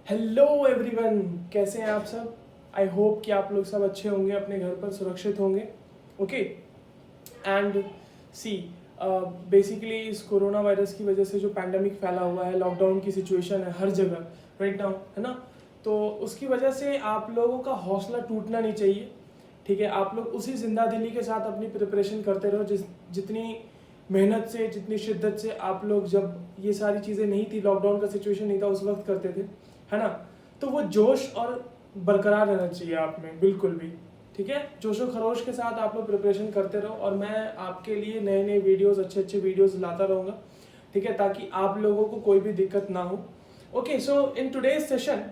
Hello everyone, कैसे हैं आप सब। आई होप कि आप लोग सब अच्छे होंगे, अपने घर पर सुरक्षित होंगे। ओके एंड सी बेसिकली इस कोरोना वायरस की वजह से जो पैंडमिक फैला हुआ है, लॉकडाउन की सिचुएशन है हर जगह राइट नाउ, है ना। तो उसकी वजह से आप लोगों का हौसला टूटना नहीं चाहिए। ठीक है, आप लोग उसी जिंदा दिली के साथ अपनी प्रिपरेशन करते रहो जितनी मेहनत से, जितनी शिद्दत से आप लोग, जब ये सारी चीज़ें नहीं थी, लॉकडाउन का सिचुएशन नहीं था, उस वक्त करते थे, है ना। तो वो जोश और बरकरार रहना चाहिए आप में बिल्कुल भी। ठीक है, जोशो खरोश के साथ आप लोग प्रिपरेशन करते रहो और मैं आपके लिए नए नए वीडियोस, अच्छे अच्छे वीडियोस लाता रहूँगा। ठीक है, ताकि आप लोगों को कोई भी दिक्कत ना हो। Okay, so in today's session,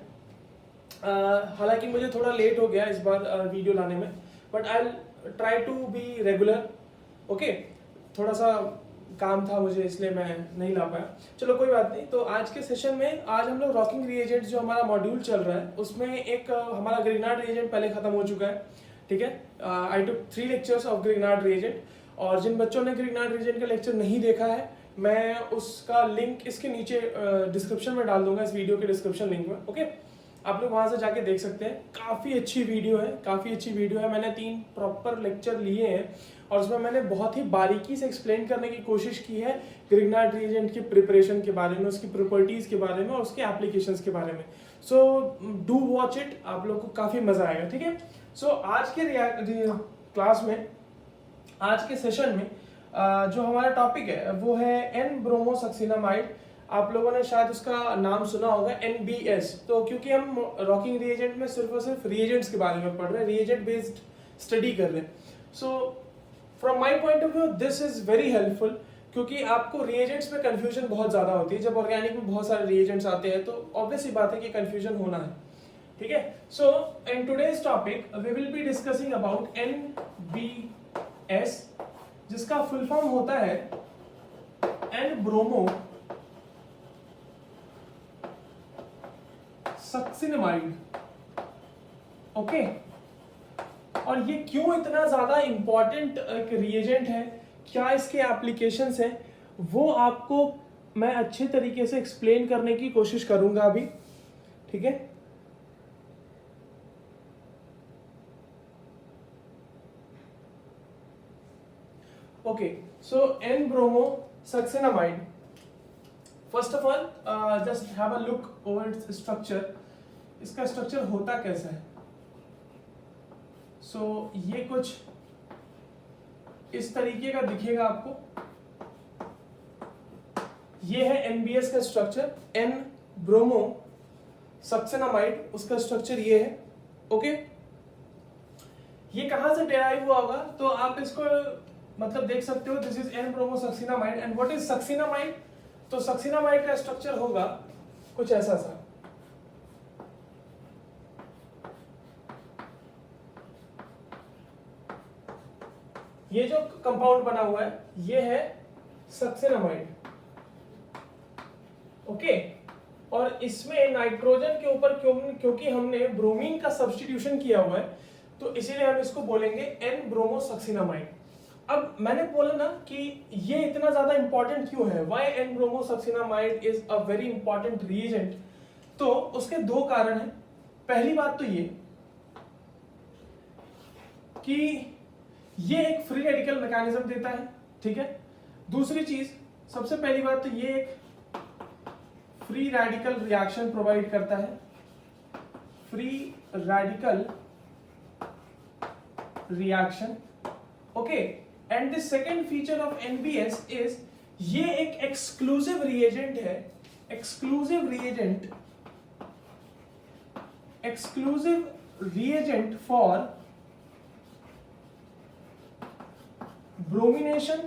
हालांकि मुझे थोड़ा लेट हो गया इस बार वीडियो लाने में, but I try to be regular. Okay, थोड़ा सा काम था मुझे, इसलिए मैं नहीं ला पाया। चलो कोई बात नहीं। तो आज के सेशन में आज हम लोग रॉकिंग रिएजेंट, जो हमारा मॉड्यूल चल रहा है, उसमें एक हमारा ग्रीनार्ड रिएजेंट पहले खत्म हो चुका है। ठीक है, आई टुक 3 लेक्चर्स ऑफ ग्रीनार्ड रिएजेंट, और जिन बच्चों ने ग्रीनार्ड रिएजेंट का लेक्चर नहीं देखा है, मैं उसका लिंक इसके नीचे डिस्क्रिप्शन में डाल दूंगा, इस वीडियो के डिस्क्रिप्शन लिंक में। ओके, आप लोग वहां से जाके देख सकते हैं। काफ़ी अच्छी वीडियो है, काफ़ी अच्छी वीडियो है। मैंने 3 प्रॉपर लेक्चर लिए हैं और उसमें मैंने बहुत ही बारीकी से एक्सप्लेन करने की कोशिश की है ग्रिग्नार्ड रिएजेंट की प्रिपरेशन के बारे में, उसकी प्रॉपर्टीज़ के बारे में और उसके एप्लीकेशंस के बारे में। सो डू वॉच इट, आप लोग को काफ़ी मज़ा आएगा। ठीक है, सो आज के क्लास में, आज के सेशन में जो हमारा टॉपिक है वो है एन ब्रोमोसक्सिनामाइड। आप लोगों ने शायद उसका नाम सुना होगा, NBS। तो क्योंकि हम रॉकिंग रिएजेंट में सिर्फ और सिर्फ रिएजेंट्स के बारे में पढ़ रहे हैं, रिएजेंट बेस्ड स्टडी कर रहे हैं, so from my point of view this is very helpful, क्योंकि आपको रिएजेंट्स में कंफ्यूजन बहुत ज़्यादा होती है। जब ऑर्गेनिक में बहुत सारे रिएजेंट्स आते हैं तो ऑब्वियस ही बात है कि कंफ्यूजन होना है। ठीक है, so in today's topic we will be discussing about NBS, जिसका फुल फॉर्म होता है एन ब्रोमो सक्सिनामाइड। ओके, और ये क्यों इतना ज्यादा इंपॉर्टेंट एक रिएजेंट है, क्या इसके एप्लीकेशंस हैं, वो आपको मैं अच्छे तरीके से एक्सप्लेन करने की कोशिश करूंगा अभी। ठीक है, okay, so N bromo succinimide, first of all just have a look over its structure. इसका स्ट्रक्चर होता कैसा है। सो ये कुछ इस तरीके का दिखेगा आपको। ये है NBS का स्ट्रक्चर, एन ब्रोमो सक्सिनामाइड, उसका स्ट्रक्चर ये है। ओके, ये कहां से डेराइव हुआ होगा, तो आप इसको मतलब देख सकते हो, this is N bromo succinimide and what is succinimide. तो सक्सिनामाइड का स्ट्रक्चर होगा कुछ ऐसा सा। ये जो कंपाउंड बना हुआ है ये है सक्सिनामाइड। ओके, और इसमें नाइट्रोजन के ऊपर क्योंकि हमने ब्रोमीन का सब्स्टिट्यूशन किया हुआ है, तो इसीलिए हम इसको बोलेंगे एन ब्रोमो सक्सिनामाइड। अब मैंने बोला ना कि ये इतना ज्यादा इंपॉर्टेंट क्यों है, why N bromo succinimide is a very important reagent. तो उसके 2 कारण हैं। पहली बात तो ये कि ये एक फ्री रेडिकल मैकेनिज्म देता है। ठीक है, दूसरी चीज, सबसे पहली बात तो ये एक फ्री रेडिकल रिएक्शन प्रोवाइड करता है, free radical reaction. Okay, and the second feature of NBS is ये एक एक्सक्लूसिव रिएजेंट है, exclusive reagent for bromination,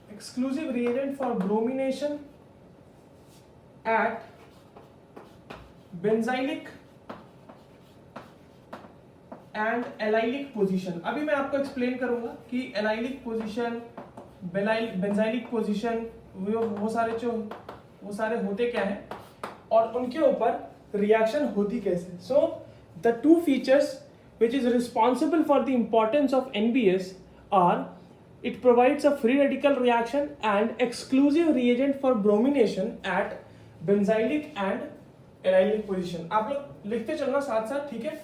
exclusive reagent for bromination at benzylic and allylic position। अभी मैं आपको एक्सप्लेन करूंगा कि allylic पोजीशन, बेंजाइलिक पोजीशन, वो सारे होते क्या हैं और उनके ऊपर रिएक्शन होती कैसे। So the 2 features which is responsible for the importance of NBS are it provides a free radical reaction and exclusive reagent for bromination at benzylic and allylic position. आप लोग लिखते चलना साथ साथ, ठीक है।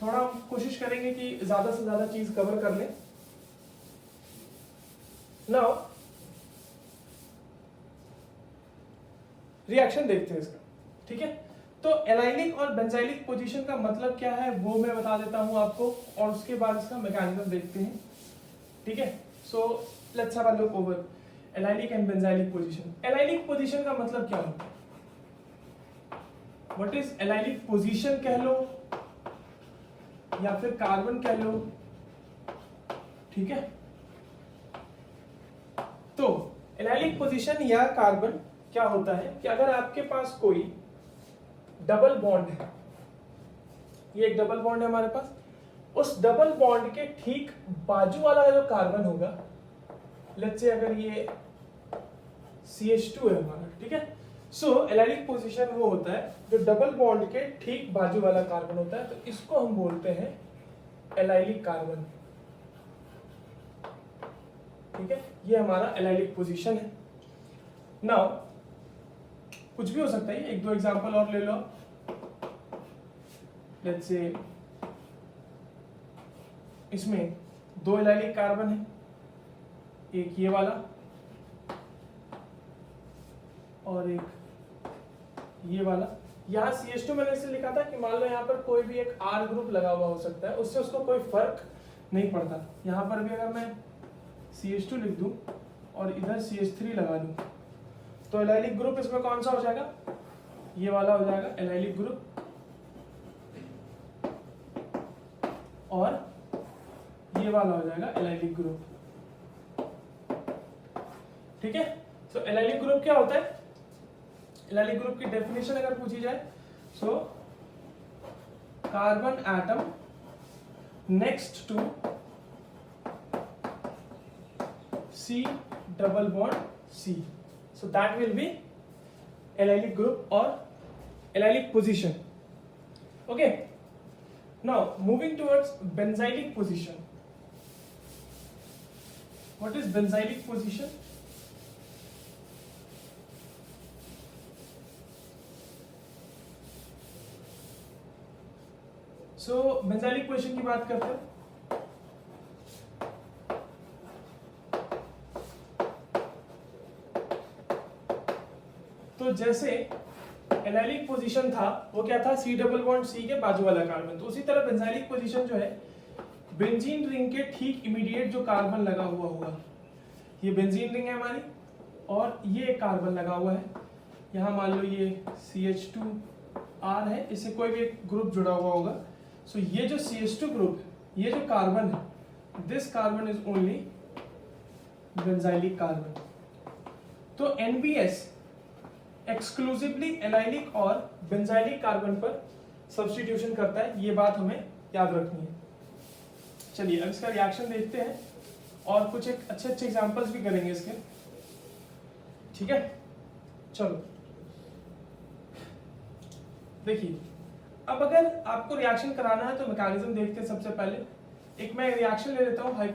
थोड़ा कोशिश करेंगे कि ज्यादा से ज्यादा चीज कवर कर लें। नाउ रिएक्शन देखते हैं इसका, ठीक है। तो एलाइलिक और बेंजाइलिक पोजीशन का मतलब क्या है वो मैं बता देता हूं आपको, और उसके बाद इसका मैकेनिज्म देखते हैं, ठीक है। So let's have a look over allylic and benzylic position. Allylic position का मतलब क्या होता है? व्हाट इज एलाइलिक पोजीशन कह लो या फिर कार्बन कह लो, ठीक है। तो एलाइलिक पोजीशन या कार्बन क्या होता है कि अगर आपके पास कोई डबल बॉन्ड है, ये एक डबल बॉन्ड है हमारे पास, उस डबल बॉन्ड के ठीक बाजू वाला जो कार्बन होगा, लेट्स से अगर ये CH2 है हमारा, ठीक है। सो एलाइलिक पोजीशन वो होता है जो डबल बॉन्ड के ठीक बाजू वाला कार्बन होता है, तो इसको हम बोलते हैं एलाइलिक कार्बन, ठीक है। ये हमारा एलाइलिक पोजीशन है। नाउ कुछ भी हो सकता है, एक दो एग्जांपल और ले लो। लेट्स से इसमें दो एलाइलिक कार्बन है, एक ये वाला और एक ये वाला। यहाँ CH2 मैंने इसलिए लिखा था कि मान लो यहाँ पर कोई भी एक R ग्रुप लगा हुआ हो सकता है, उससे उसको कोई फर्क नहीं पड़ता। यहाँ पर भी अगर मैं CH2 लिख दूं और इधर CH3 लगा दूं, तो एलाइलिक ग्रुप इसमें कौन सा हो जाएगा? ये वाला हो जाएगा एलाइलिक ग्रुप, और ये वाला हो जाएगा एलाइलिक ग्रुप, ठीक है। सो एलाइलिक ग्रुप क्या होता है? एलाइलिक ग्रुप की डेफिनेशन अगर पूछी जाए, so carbon atom next to C double bond C, so that will be allylic group or allylic position. Okay, now moving towards benzylic position. What is benzylic position? So benzylic position की बात करते हैं। तो जैसे allylic position था वो क्या था? C डबल बॉन्ड C के बाजू वाला कार्बन। तो उसी तरह बेंजाइलिक पोजीशन जो है बेंजीन रिंग के ठीक इमीडिएट जो कार्बन लगा हुआ होगा, ये बेंजीन रिंग है हमारी और ये एक कार्बन लगा हुआ है। यहाँ मान लो ये CH2R है, इससे कोई भी एक ग्रुप जुड़ा हुआ होगा। सो ये जो CH2 ग्रुप, ये जो कार्बन है, this carbon is only benzylic carbon. तो NBS एक्सक्लूसिवली एलाइलिक और बेंजाइलिक कार्बन पर सब्स्टिट्यूशन करता है, ये बात हमें याद रखनी है। चलिए अब इसका रिएक्शन देखते हैं और कुछ एक अच्छे अच्छे एग्जांपल्स भी करेंगे इसके, ठीक है। चलो देखिए, अब अगर आपको रिएक्शन कराना है तो मैकेनिज्म देखते हैं। सबसे पहले एक मैं रिएक्शन ले लेता हूँ,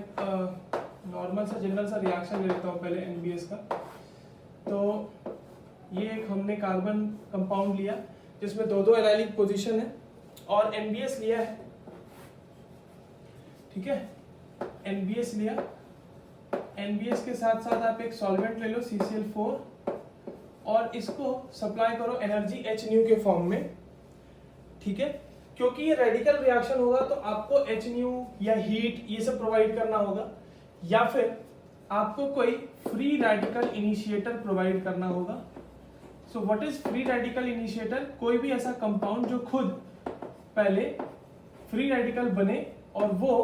नॉर्मल सा जनरल सा रिएक्शन ले लेता हूँ पहले NBS का। तो ये एक हमने कार्बन कंपाउंड लिया जिसमें दो दो एलाइलिक पोजीशन है और NBS लिया है, ठीक है। NBS लिया, NBS के साथ साथ आप एक सॉल्वेंट ले लो CCl4 और इसको सप्लाई करो एनर्जी H न्यू के फॉर्म में, ठीक है। क्योंकि ये रेडिकल रिएक्शन होगा तो आपको H न्यू या हीट ये सब प्रोवाइड करना होगा, या फिर आपको कोई फ्री रेडिकल इनिशिएटर प्रोवाइड करना होगा। So what is free radical initiator? कोई भी ऐसा कंपाउंड जो खुद पहले फ्री रेडिकल बने और वो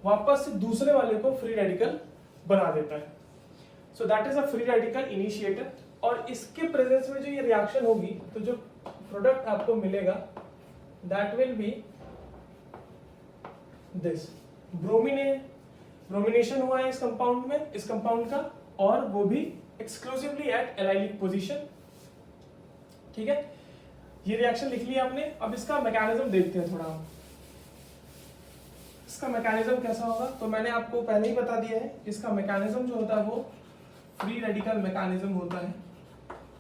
वापस से दूसरे वाले को फ्री रेडिकल बना देता है। So that is a free radical initiator. और इसके प्रेजेंस में जो ये रिएक्शन होगी तो जो प्रोडक्ट आपको मिलेगा that will be this. Bromination हुआ है इस कंपाउंड में, इस कंपाउंड का, और वो भी एक्सक्लूसिवली एट एलाइलिक पोजीशन, ठीक है। ये रिएक्शन लिख लिया आपने। अब इसका मैकेनिज्म देखते हैं थोड़ा। इसका मैकेनिज्म कैसा होगा? तो मैंने आपको पहले ही बता दिया है, इसका मैकेनिज्म जो होता है वो फ्री रेडिकल मैकेनिज्म होता है।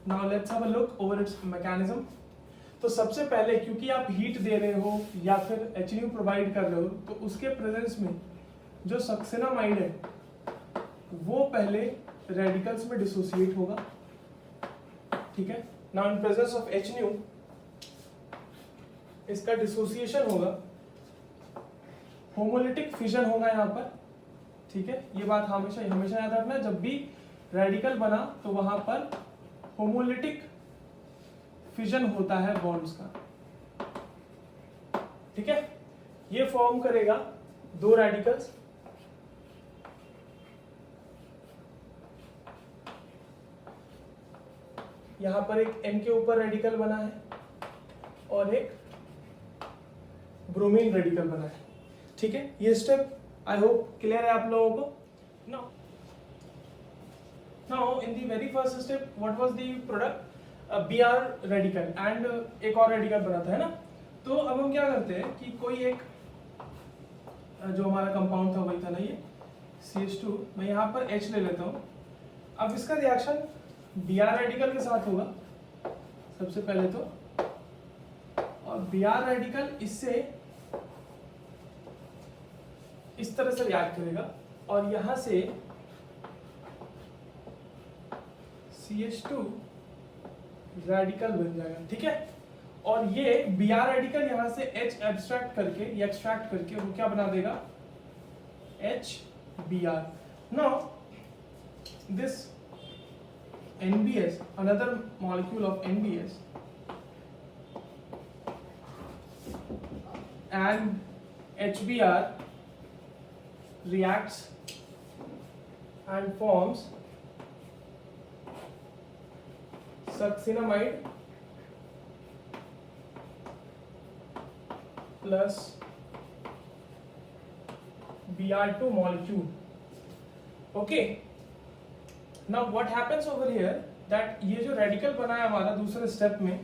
Now let's have a look over it's mechanism. तो सबसे पहले क्योंकि आप हीट दे रहे हो या फिर HNO प्रोवाइड कर रहे हो, तो उसके प्रेजेंस में जो सक्सिनामाइड है वो पहले रेडिकल्स में डिसोसिएट होगा, ठीक है। Now in presence of HNO इसका डिसोसिएशन होगा, होमोलिटिक फिजन होगा यहाँ पर, ठीक है। ये बात हमेशा हमेशा याद रखना, जब भी रेडिकल बना तो वहां पर होमोलिटिक फिजन होता है बॉन्ड्स का, ठीक है। ये फॉर्म करेगा दो रेडिकल्स, यहां पर एक N के ऊपर रेडिकल बना है और एक ब्रोमीन रेडिकल बना है, ठीक है। ये स्टेप आई होप क्लियर है आप लोगों को। Now in the very first step what was the product, Br radical and एक और रेडिकल बना था, है ना। तो अब हम क्या करते हैं कि कोई एक जो हमारा कंपाउंड था वही था ना ये CH2, मैं यहाँ पर H ले लेता हूँ। अब इसका रिएक्शन Br रेडिकल के साथ होगा सबसे पहले तो, और Br रेडिकल इससे इस तरह से रिएक्ट करेगा और यहाँ से CH2 रेडिकल बन जाएगा, ठीक है। और ये Br रेडिकल यहाँ से H एब्स्ट्रैक्ट करके या एक्सट्रैक्ट करके वो क्या बना देगा, HBr। Now this NBS, another molecule of NBS and HBr reacts and forms succinamide plus Br2 molecule. Okay. Now what happens over here that ये जो रेडिकल बना है हमारा दूसरे स्टेप में,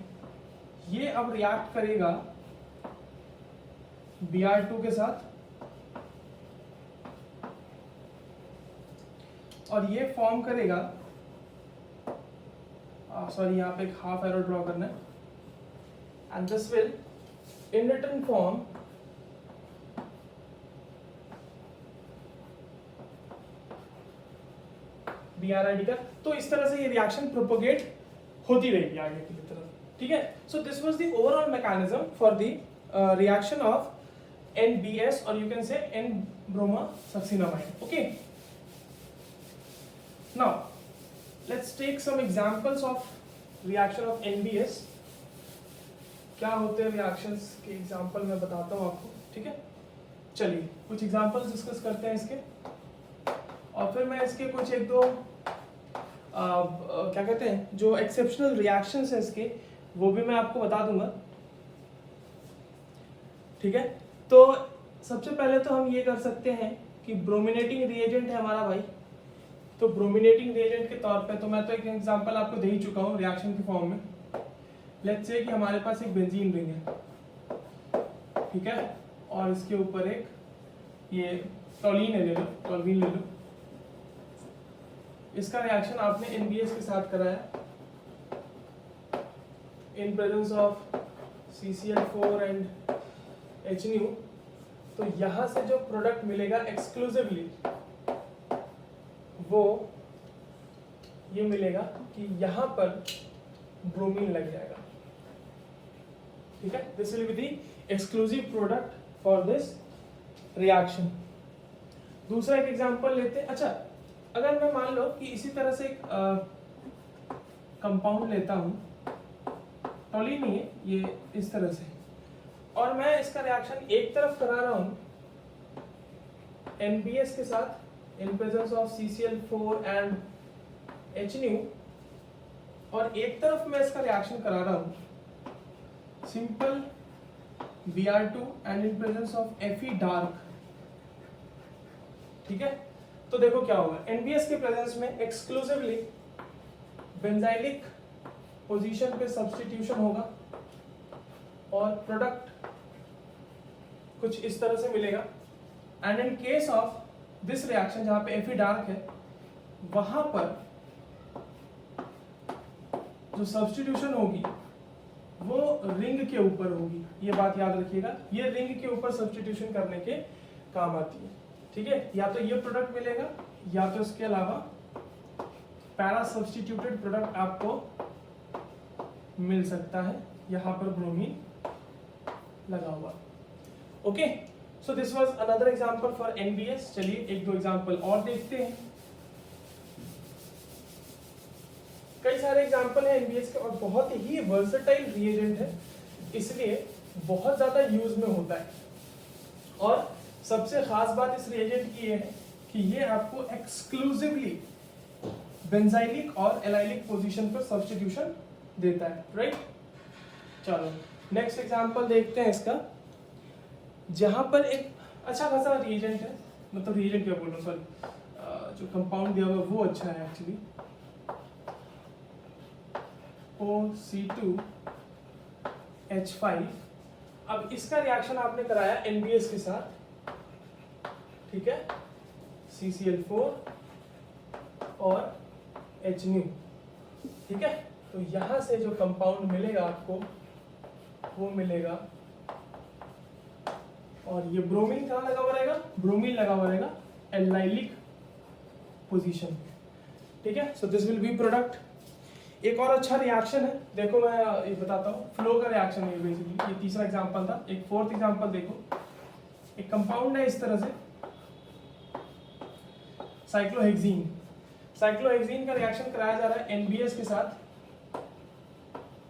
ये अब रिएक्ट करेगा Br2 के साथ और ये फॉर्म करेगा, सॉरी यहाँ पे एक हाफ एरो ड्रॉ करना है, and this will in return form Br radical. तो इस तरह से ये रिएक्शन प्रोपोगेट होती रहेगी आगे की तरफ, ठीक है। So this was the overall mechanism for the reaction of NBS और you can say N-bromosaccinamide, okay. Now let's take some examples of reaction of NBS। क्या होते हैं रिएक्शंस के एग्जांपल मैं बताता हूँ आपको, ठीक है। चलिए कुछ एग्जांपल्स डिस्कस करते हैं इसके, और फिर मैं इसके कुछ एक दो क्या कहते हैं जो एक्सेप्शनल रिएक्शंस हैं इसके, वो भी मैं आपको बता दूंगा, ठीक है। तो सबसे पहले तो हम ये कर सकते हैं कि ब्रोमिनेटिंग रिएजेंट है हमारा भाई, तो ब्रोमिनेटिंग रिएजेंट के तौर पे तो मैं तो एक एग्जांपल आपको दे ही चुका हूँ रिएक्शन के फॉर्म में। लेट्स से कि हमारे पास एक बेंजीन रिंग है, ठीक है, और इसके ऊपर एक ये टॉलीन है, ले लो टॉल्वीन ले लो। इसका रिएक्शन आपने NBS के साथ कराया in presence of CCl4 and HNO। तो यहाँ से जो प्रोडक्ट मिलेगा एक्सक्लूसिवली वो ये मिलेगा कि यहाँ पर ब्रोमीन लग जाएगा, ठीक है। This will be the exclusive product for this reaction. दूसरा एक एग्जांपल लेते हैं। अच्छा, अगर मैं मान लो कि इसी तरह से एक कंपाउंड लेता हूँ, टॉलीन नहीं है ये, इस तरह से, और मैं इसका रिएक्शन एक तरफ करा रहा हूँ NBS के साथ in presence of CCl4 and HNO, और एक तरफ मैं इसका रिएक्शन करा रहा हूँ simple Br2 and in presence of Fe dark, ठीक है। तो देखो क्या होगा, NBS के प्रेजेंस में एक्सक्लूसिवली बेंजाइलिक पोजीशन पे सब्स्टिट्यूशन होगा और प्रोडक्ट कुछ इस तरह से मिलेगा। And in case of this reaction जहां पे Fe डार्क है, वहां पर जो सब्स्टिट्यूशन होगी वो रिंग के ऊपर होगी, ये बात याद रखिएगा, ये रिंग के ऊपर सब्स्टिट्यूशन करने के काम आती है, ठीक है। या तो ये प्रोडक्ट मिलेगा या तो इसके अलावा पैरा सब्स्टिट्यूटेड प्रोडक्ट आपको मिल सकता है, यहाँ पर ब्रोमीन लगा हुआ। Okay, so this was another example for NBS. चलिए एक दो एग्जांपल और देखते हैं। कई सारे एग्जांपल हैं एनबीएस के और बहुत ही वर्सेटाइल रिएजेंट है, इसलिए बहुत ज्यादा यूज में होता है। और सबसे खास बात इस रिएजेंट की ये है कि ये आपको एक्सक्लूसिवली बेंजाइलिक और एलाइलिक पोजीशन पर सब्स्टिट्यूशन देता है, राइट। चलो नेक्स्ट एग्जांपल देखते हैं इसका, जहां पर एक अच्छा खासा रिएजेंट है, मतलब रिएजेंट क्या बोल रहा हूँ, सॉरी, जो कंपाउंड दिया हुआ है वो अच्छा है एक्चुअली, OC2H5। अब इसका रिएक्शन आपने कराया NBS के साथ, ठीक है, CCl4 और HNu, ठीक है। तो यहां से जो कंपाउंड मिलेगा आपको वो मिलेगा, और ये ब्रोमीन कहाँ लगा हुआ रहेगा, ब्रोमीन लगा हुआ रहेगा एलाइलिक पोजीशन, ठीक है। So this will be product. एक और अच्छा रिएक्शन है, देखो मैं ये बताता हूँ, फ्लो का रिएक्शन है बेसिकली। ये तीसरा एग्जांपल था, एक फोर्थ एग्जांपल देखो। एक कंपाउंड है इस तरह से साइक्लोहेक्सीन, साइक्लोहेक्सीन का रिएक्शन कराया जा रहा है एनबीएस के साथ।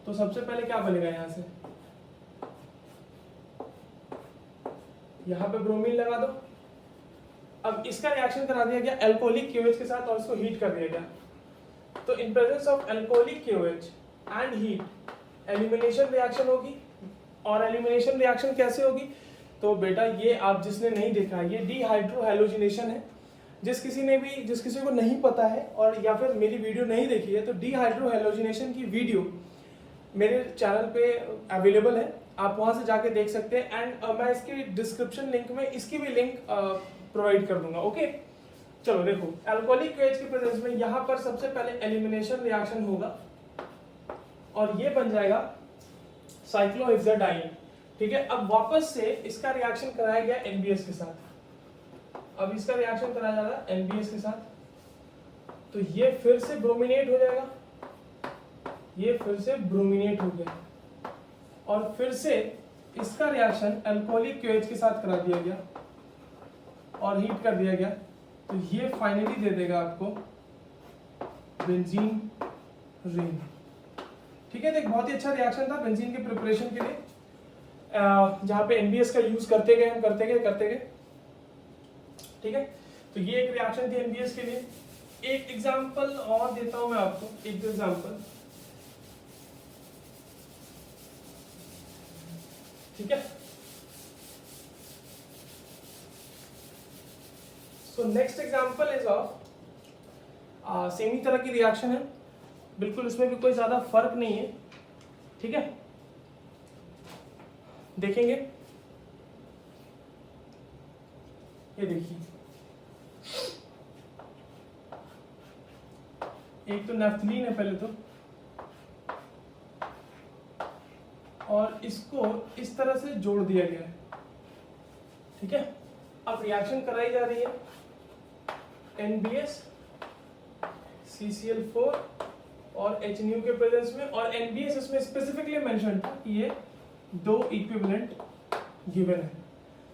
तो सबसे पहले क्या बनेगा, यहां से यहां पे ब्रोमीन लगा दो। अब इसका रिएक्शन करा दिया गया अल्कोहलिक KOH के साथ और इसको हीट कर दिया गया। तो in presence of alcoholic KOH and heat elimination reaction होगी। और एलिमिनेशन रिएक्शन कैसे होगी, तो बेटा ये आप जिसने नहीं देखा है, ये डीहाइड्रोहैलोजिनेशन है। जिस किसी को नहीं पता है और या फिर मेरी वीडियो नहीं देखी है, तो डीहाइड्रोहैलोजिनेशन की वीडियो मेरे चैनल पे अवेलेबल है, आप वहां से जाके देख सकते हैं। एंड मैं इसकी डिस्क्रिप्शन लिंक में इसकी भी लिंक प्रोवाइड कर दूंगा, ओके। चलो देखो, अल्कोहलिक KOH के प्रेजेंस में यहाँ पर सबसे पहले एलिमिनेशन रिएक्शन होगा और ये बन जाएगा साइक्लोहेक्साडाइन, ठीक है। अब वापस से इसका रिएक्शन कराया गया NBS के साथ। अब इसका रिएक्शन कराया जा रहा है NBS के साथ, तो ये फिर से ब्रोमिनेट हो जाएगा, ये फिर से ब्रोमिनेट हो गया, और फिर से इसका रिएक्शन अल्कोहलिक KOH के साथ करा दिया गया और हीट कर दिया गया। तो ये फाइनली दे देगा आपको बेंजीन रिंग, ठीक है। तो एक बहुत ही अच्छा रिएक्शन था बेंजीन के प्रिपरेशन के लिए, जहां पे NBS का यूज करते गए, ठीक है। तो ये एक रिएक्शन थी NBS के लिए। एक एग्जांपल और देता हूं मैं आपको, एक दो एग्जांपल, ठीक है। So next example is of same ही तरह की रिएक्शन है, बिल्कुल इसमें भी कोई ज्यादा फर्क नहीं है, ठीक है। देखेंगे, ये देखिए, एक तो नेफ्थलीन है पहले तो, और इसको इस तरह से जोड़ दिया गया है, ठीक है। अब रिएक्शन कराई जा रही है NBS CCl4 और HNu के प्रेजेंस में, और NBS इसमें स्पेसिफिकली मेंशन था कि ये दो इक्विवेलेंट गिवन है।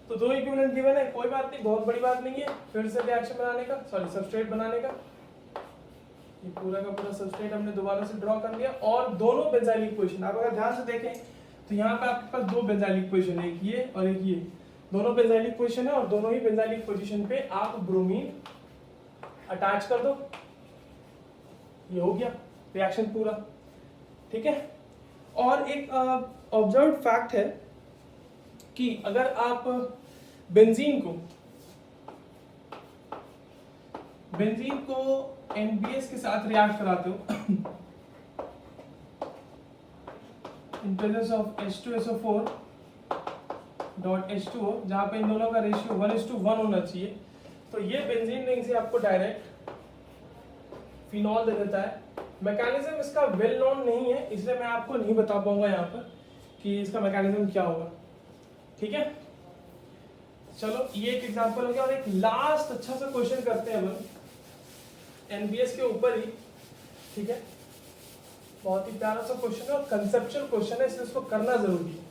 तो दो इक्विवेलेंट गिवन है, कोई बात नहीं, बहुत बड़ी बात नहीं है। फिर से रिएक्शन बनाने का, सॉरी सबस्ट्रेट बनाने का, ये पूरा का पूरा सबस्ट्रेट हमने दोबारा से ड्रॉ कर लिया, और दोनों बेंजाइलिक पोजीशन, आप अगर ध्यान से देखें तो यहाँ पे आपके पास दो बेंजाइलिक पोजीशन है, एक ये और एक ये, दोनों बेंजाइलिक पोजीशन है, और दोनों ही बेंजाइलिक पोजीशन पे आप ब्रोमीन अटैच कर दो, ये हो गया रिएक्शन पूरा, ठीक है। और एक ऑब्जर्व्ड फैक्ट है कि अगर आप बेंजीन को NBS के साथ रिएक्ट कराते हो in presence of H2SO4 dot H2O, जहां पे इन दोनों का रेशियो 1:1 होना चाहिए, तो ये बेंजीन रिंग से आपको डायरेक्ट फिनॉल दे देता है मैकेनिज्म इसका वेल नोन नहीं है, इसलिए मैं आपको नहीं बता पाऊंगा यहाँ पर कि इसका मैकेनिज्म क्या होगा, ठीक है। चलो ये एक एग्जांपल हो गया, और एक लास्ट अच्छा सा क्वेश्चन करते हैं अपन एनबीएस के ऊपर ही, ठीक है। बहुत ही प्यारा सा क्वेश्चन है और कंसेप्चुअल क्वेश्चन है, इसलिए इसको करना जरूरी है।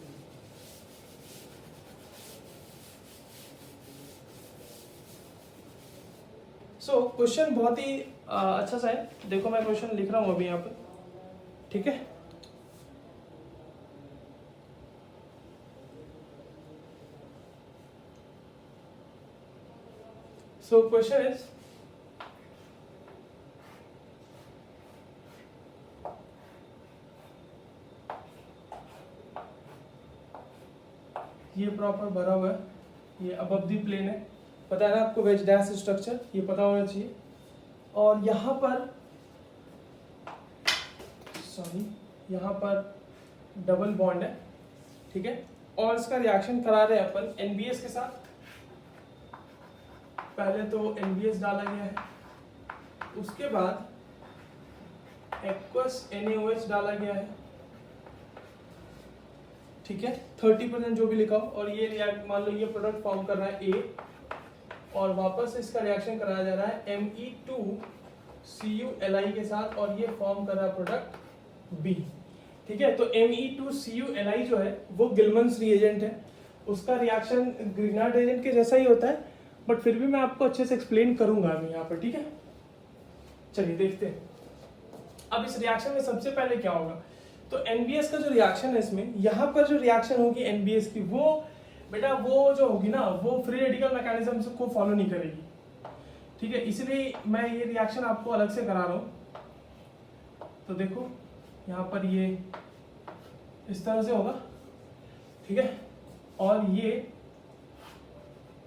सो क्वेश्चन बहुत ही अच्छा सा है, देखो मैं क्वेश्चन लिख रहा हूं अभी यहाँ पे, ठीक है। सो क्वेश्चन इज, ये प्रॉपर भरा हुआ है, ये अबव द प्लेन है, पता है ना आपको वेज डैश स्ट्रक्चर, ये पता होना चाहिए। और यहाँ पर सॉरी, यहाँ पर डबल बॉन्ड है, ठीक है। और इसका रिएक्शन करा रहे हैं अपन एनबीएस के साथ। पहले तो एनबीएस डाला गया है, उसके बाद एक्वस NaOH डाला गया है, ठीक है। 30% जो भी लिखा हो, और ये रिएक्ट मान लो ये प्रोडक्ट फॉर्म कर रहा है A, और वापस इसका रिएक्शन कराया जा रहा है Me2CuLi के साथ, और ये फॉर्म कर रहा है प्रोडक्ट B, ठीक है। तो Me2CuLi जो है वो गिलमन्स रिएजेंट है, उसका रिएक्शन ग्रिग्नार्ड रिएजेंट के जैसा ही होता है, बट फिर भी मैं आपको अच्छे से एक्सप्लेन करूंगा अभी यहाँ पर, ठीक है। चलिए देखते हैं अब इस रिएक्शन में सबसे पहले क्या होगा। तो एनबीएस का जो रिएक्शन है इसमें, यहाँ पर जो रिएक्शन होगी एनबीएस की, वो बेटा वो जो होगी ना, वो फ्री रेडिकल मैकेनिज्म को फॉलो नहीं करेगी, ठीक है। इसलिए मैं ये रिएक्शन आपको अलग से करा रहा हूँ। तो देखो यहाँ पर ये इस तरह से होगा, ठीक है। और ये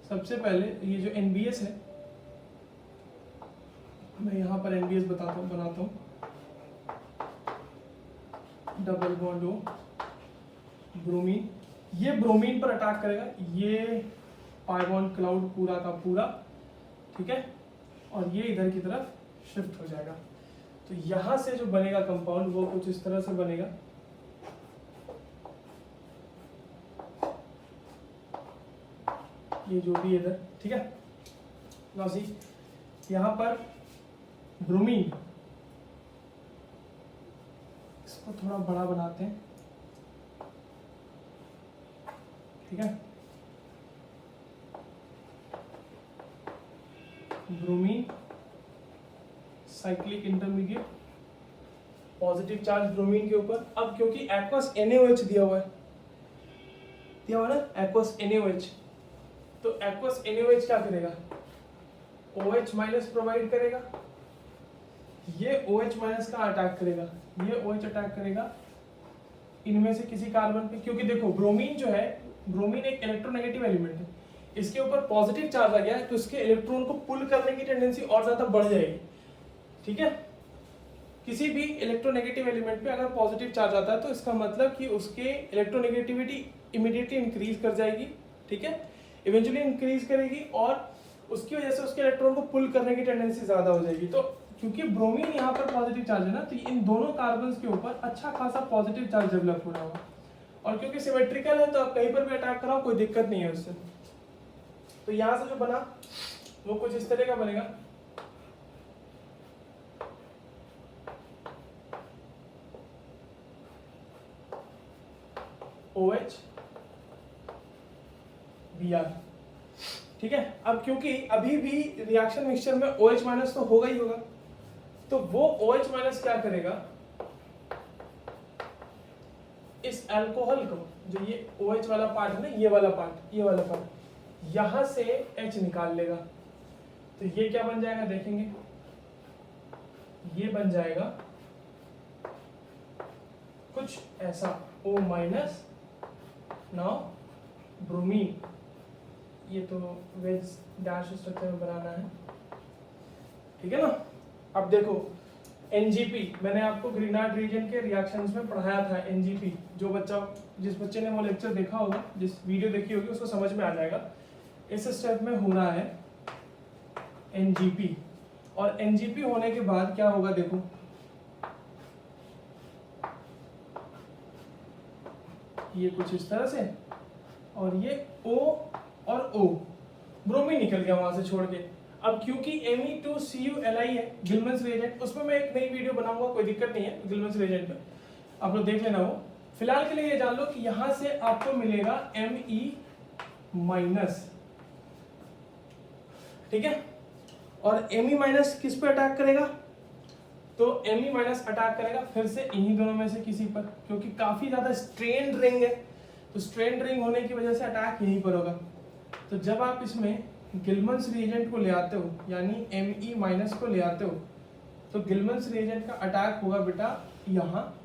सबसे पहले ये जो एनबीएस है, मैं यहाँ पर एनबीएस बनाता हूँ, डबल बॉन्ड O, ब्रोमीन, ये ब्रोमीन पर अटैक करेगा, ये पाई बॉन्ड क्लाउड पूरा का पूरा, ठीक है। और ये इधर की तरफ शिफ्ट हो जाएगा। तो यहां से जो बनेगा कंपाउंड वो कुछ इस तरह से बनेगा, ये जो भी इधर, ठीक है। नाउ सी यहां पर ब्रोमीन, इसको थोड़ा बड़ा बनाते हैं, ठीक है। Bromine cyclic intermediate, positive charge bromine के ऊपर। अब क्योंकि एक्वस NaOH दिया हुआ ना, एक्वस NaOH, तो एक्वस NaOH क्या करेगा, OH माइनस प्रोवाइड करेगा, ये OH माइनस का अटैक करेगा, ये OH अटैक करेगा इनमें से किसी कार्बन पे, क्योंकि देखो ब्रोमीन जो है, ब्रोमीन एक इलेक्ट्रोनेगेटिव एलिमेंट है, इसके ऊपर पॉजिटिव चार्ज आ गया है, तो इसके इलेक्ट्रॉन को पुल करने की टेंडेंसी और ज्यादा बढ़ जाएगी, ठीक है। किसी भी इलेक्ट्रोनेगेटिव एलिमेंट पे अगर पॉजिटिव चार्ज आता है तो इसका मतलब कि उसके इलेक्ट्रोनेगेटिविटी इमीडिएटली इंक्रीज कर जाएगी, ठीक है, इवेंचुअली इंक्रीज करेगी, और उसकी वजह से उसके इलेक्ट्रॉन को पुल करने की टेंडेंसी ज्यादा हो जाएगी। तो क्योंकि ब्रोमीन यहाँ पर पॉजिटिव चार्ज है ना, तो इन दोनों कार्बन के ऊपर अच्छा खासा पॉजिटिव चार्ज डेवलप हो रहा होगा, और क्योंकि सिमेट्रिकल है तो आप कहीं पर भी अटैक कराओ कोई दिक्कत नहीं है उससे। तो यहाँ से जो बना वो कुछ इस तरह का बनेगा, OH Br, ठीक है। अब क्योंकि अभी भी रिएक्शन मिक्सचर में OH माइनस तो होगा ही होगा, तो वो OH माइनस क्या करेगा, इस अल्कोहल को, जो ये OH वाला पार्ट है ना, ये वाला पार्ट यहां से H निकाल लेगा। तो ये क्या बन जाएगा देखेंगे, ये बन जाएगा कुछ ऐसा O माइनस, नाउ ब्रोमीन, ये तो वेज डैश स्ट्रक्चर में बनाना है, ठीक है ना। अब देखो NGP, मैंने आपको ग्रिग्नार्ड रीजन के रिएक्शंस में पढ़ाया था। NGP जिस बच्चे ने वो लेक्चर देखा होगा, जिस वीडियो देखी होगी, उसको समझ में आ जाएगा। इस स्टेप में हो रहा है NGP, और NGP होने के बाद क्या होगा देखो, ये कुछ इस तरह से, और ये O और O, ब्रोमीन निकल गया वहां से छोड़ के। अब क्योंकि Me2Cu Li है गिलमन्स रिएजेंट, उसमें मैं एक नई वीडियो बनाऊंगा, कोई दिक्कत नहीं है गिलमन्स रिएजेंट में, आप लोग देख लेना वो। फिलहाल के लिए ये जान लो कि यहां से आपको मिलेगा Me-, ठीक है। और Me- किस पे अटैक करेगा, तो Me- अटैक करेगा फिर से इन्हीं दोनों में से किसी पर, क्योंकि काफी ज्यादा स्ट्रेन रिंग है, तो स्ट्रेन रिंग होने की वजह से अटैक यहीं पर होगा। तो जब आप इसमें गिलमन्स रिएजेंट को ले आते हो, यानी Me- को ले आते हो, तो गिलमन्स रिएजेंट का अटैक होगा बेटा यहाँ,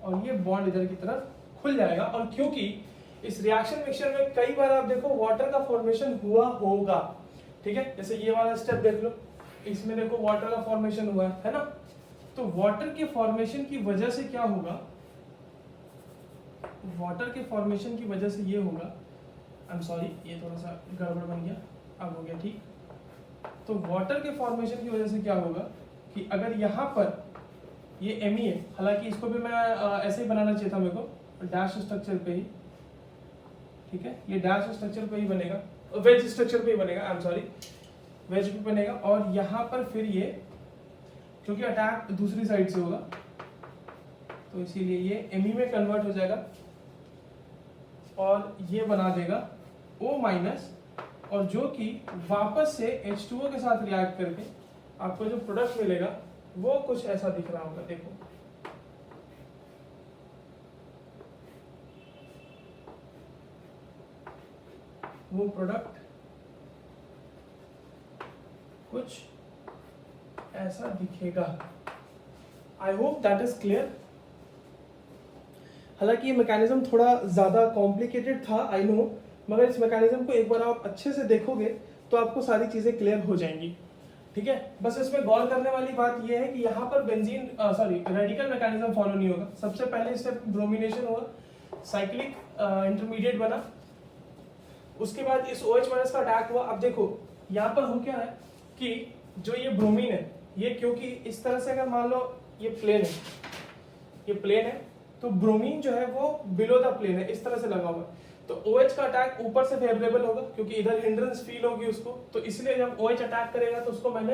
और ये बॉन्ड इधर की तरफ खुल जाएगा। और क्योंकि इस रिएक्शन मिक्सचर में कई बार आप देखो वाटर का फॉर्मेशन हुआ होगा, ठीक है, जैसे ये वाला स्टेप देख लो, इसमें देखो वाटर का फॉर्मेशन हुआ है ना। तो वाटर के फॉर्मेशन की वजह से क्या होगा, वाटर के फॉर्मेशन की वजह से ये होगा, आई एम सॉरी ये थोड़ा सा गड़बड़ बन गया, अब हो गया ठीक। तो वाटर के फॉर्मेशन की वजह से क्या होगा कि अगर यहाँ पर ये Me है, हालांकि इसको भी मैं ऐसे ही बनाना चाहिए था मेरे को, डैश स्ट्रक्चर पे ही, ठीक है, ये डैश स्ट्रक्चर पे ही बनेगा, वेज स्ट्रक्चर पे ही बनेगा, आई एम सॉरी वेज पे बनेगा। और यहाँ पर फिर ये क्योंकि अटैक दूसरी साइड से होगा, तो इसीलिए ये Me में कन्वर्ट हो जाएगा और ये बना देगा O-, और जो कि वापस से H2O के साथ रिएक्ट करके आपको जो प्रोडक्ट मिलेगा वो कुछ ऐसा दिख रहा होगा, देखो वो प्रोडक्ट कुछ ऐसा दिखेगा। I hope that is clear. हालांकि ये मैकेनिज्म थोड़ा ज्यादा कॉम्प्लिकेटेड था, आई नो, मगर इस मैकेनिज्म को एक बार आप अच्छे से देखोगे तो आपको सारी चीजें क्लियर हो जाएंगी, ठीक है। बस इसमें गौर करने वाली बात यह है कि यहाँ पर बेंजीन रेडिकल मैकेनिज्म फॉलो नहीं होगा। सबसे पहले स्टेप ब्रोमिनेशन हुआ, साइक्लिक इंटरमीडिएट बना, उसके बाद इस OH- का अटैक हुआ। अब देखो यहाँ पर हो क्या है कि जो ये ब्रोमीन है, ये क्योंकि इस तरह से अगर मान लो ये प्लेन है, ये प्लेन है, तो ब्रोमीन जो है वो बिलो द प्लेन है, इस तरह से लगा हुआ है। तो OH का अटैक ऊपर से फेवरेबल होगा क्योंकि इधर हिंड्रेंस फील होगी उसको, तो इसलिए जब OH अटैक करेगा तो उसको मैंने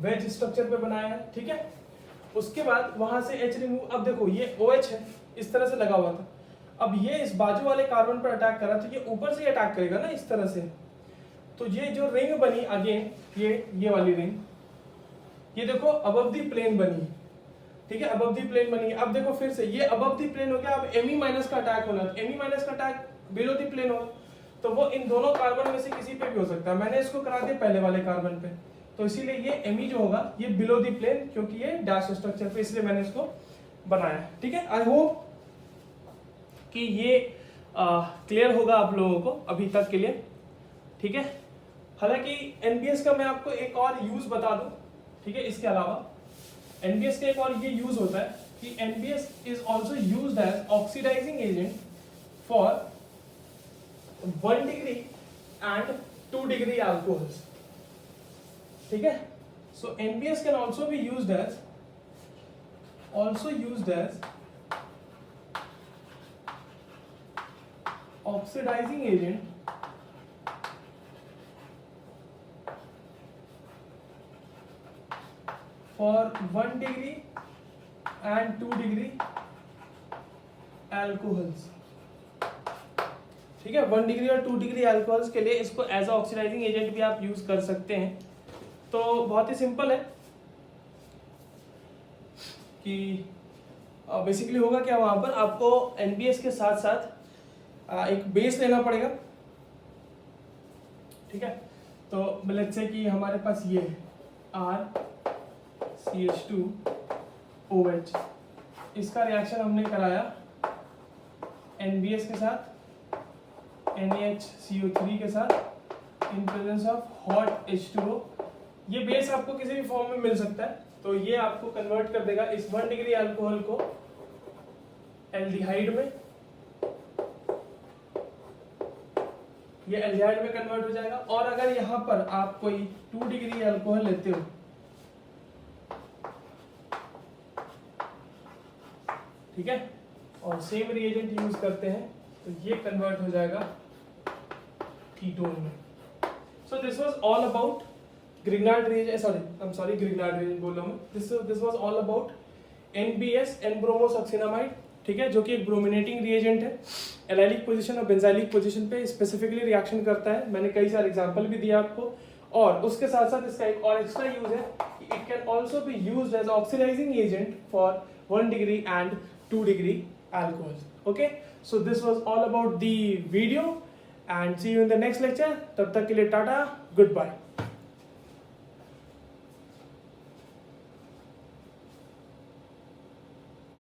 वेज स्ट्रक्चर पे बनाया है, ठीक है। उसके बाद वहां से H रिमूव, अब देखो ये OH है, इस तरह से लगा हुआ था, अब ये इस बाजू वाले कार्बन पर अटैक करा तो ये ऊपर से अटैक करेगा ना इस तरह से। तो ये जो रिंग बनी अगेन, ये वाली रिंग, ये देखो अबव दी प्लेन बनी, ठीक है, अबव दी प्लेन बनी। अब देखो फिर से ये अबव दी प्लेन हो गया, अब Me- का अटैक होना, Me- का अटैक बिलो दी प्लेन होगा, तो वो इन दोनों कार्बन में से किसी पे भी हो सकता है। मैंने इसको करा दिया पहले वाले कार्बन पे, तो इसीलिए ये Me जो होगा ये बिलो दी प्लेन, क्योंकि ये डैश स्ट्रक्चर पे, इसलिए मैंने इसको बनाया, ठीक है। आई होप कि ये क्लियर होगा आप लोगों को अभी तक के लिए, ठीक है। हालांकि NBS का मैं आपको एक और यूज बता दूं, ठीक है, इसके अलावा NBS का एक और ये यूज होता है कि NBS is also used as oxidising agent for 1 degree and 2 degree alcohols, ठीक है। So NBS can also be used as oxidising agent for 1 degree and 2 degree alcohols, ठीक है। 1 डिग्री और 2 डिग्री अल्कोहल्स के लिए इसको एज अ ऑक्सीडाइजिंग एजेंट भी आप यूज कर सकते हैं। तो बहुत ही सिंपल है कि बेसिकली होगा क्या, वहां पर आपको NBS के साथ साथ एक बेस लेना पड़ेगा, ठीक है। तो लेट्स से कि हमारे पास ये है RCH2OH, इसका रिएक्शन हमने कराया NBS के साथ, NaHCO3 के साथ in presence of hot H2O। ये बेस आपको किसी भी फॉर्म में मिल सकता है, तो ये आपको कन्वर्ट कर देगा इस 1 डिग्री अल्कोहल को एल्डिहाइड में, ये एल्डिहाइड में कन्वर्ट हो जाएगा। और अगर यहाँ पर आप कोई 2 डिग्री अल्कोहल लेते हो, ठीक है, और सेम रिएजेंट यूज करते हैं तो ये कन्वर्ट हो जाएगा कीटोन में। सो this was all about Grignard reagent, Grignard reagent बोल रहा हूँ। This was all about NBS N-ब्रोमोसक्सिनामाइड, ठीक है, जो कि एक ब्रोमिनेटिंग रिएजेंट है, एलाइलिक पोजीशन और बेंजाइलिक पोजीशन पे स्पेसिफिकली रिएक्शन करता है। मैंने कई सारे एग्जांपल भी दिया आपको। और उसके साथ साथ इसका एक और एक्स्ट्रा यूज है, it can also be used as oxidising agent for 1 degree and 2 degree alcohol. Okay, so this was all about the video and see you in the next lecture. तब तक के लिए टाटा, गुड बाय।